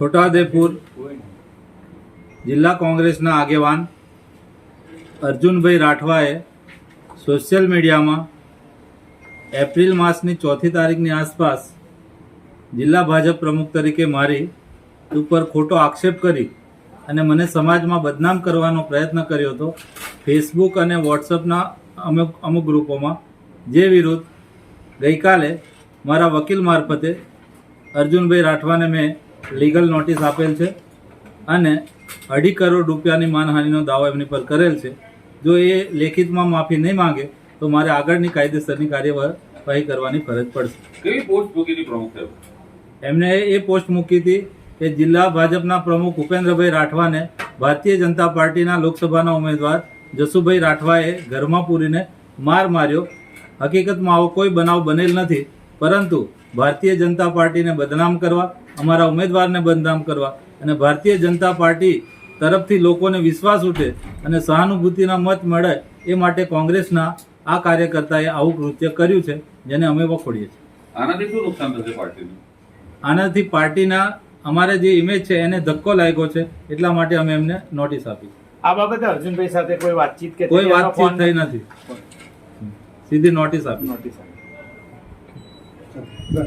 છોટાઉદેપુર જિલ્લા કોંગ્રેસના આગેવાન અર્જુનભાઈ રાઠવાએ સોશિયલ મીડિયામાં એપ્રિલ માસની 4મી તારીખની આસપાસ જિલ્લા ભાજપ પ્રમુખ તરીકે મારી ઉપર ખોટો આક્ષેપ કરી અને મને સમાજમાં બદનામ કરવાનો પ્રયત્ન કર્યો હતો. ફેસબુક અને વોટ્સઅપના અમુક ગ્રુપોમાં, જે વિરુદ્ધ ગઈકાલે મારા વકીલ મારફતે અર્જુનભાઈ રાઠવાને મેં લીગલ નોટિસ આપેલ છે અને 2.5 કરોડ રૂપિયાની માનહાનિનો દાવો એમની પર કરેલ છે. જો એ લેખિતમાં માફી નહીં માંગે તો મારે આગળની કાયદેસરની કાર્યવાહી કરવાની ફરજ પડશે. કેવી પોસ્ટ મૂકીની પ્રમુખ સાહેબ? એમને એ પોસ્ટ મૂકી હતી કે જિલ્લા ભાજપના પ્રમુખ ઉપેન્દ્રભાઈ રાઠવાને ભારતીય જનતા પાર્ટીના લોકસભાના ઉમેદવાર જસુભાઈ રાઠવાએ ઘરમાં પૂરીને માર માર્યો. હકીકતમાં આવો કોઈ બનાવ બનેલ નથી, પરંતુ ભારતીય જનતા પાર્ટીને બદનામ કરવા, અમારા ઉમેદવારને બદનામ કરવા અને ભારતીય જનતા પાર્ટી તરફથી લોકોને વિશ્વાસ ઉઠે અને સહાનુભૂતિના મત મળે એ માટે કોંગ્રેસના આ કાર્યકર્તાએ આવું કૃત્ય કર્યું છે, જેને અમે વખોડીએ છીએ. આનાથી શું નુકસાન થશે પાર્ટીનું? આનાથી પાર્ટીના અમારે જે ઇમેજ છે એને ધક્કો લાગ્યો છે, એટલા માટે અમે એમને નોટિસ આપી. આ બાબતે અર્જુનભાઈ સાથે કોઈ વાતચીત કે કોઈ વાતચીત થઈ નથી, સીધી નોટિસ આપી.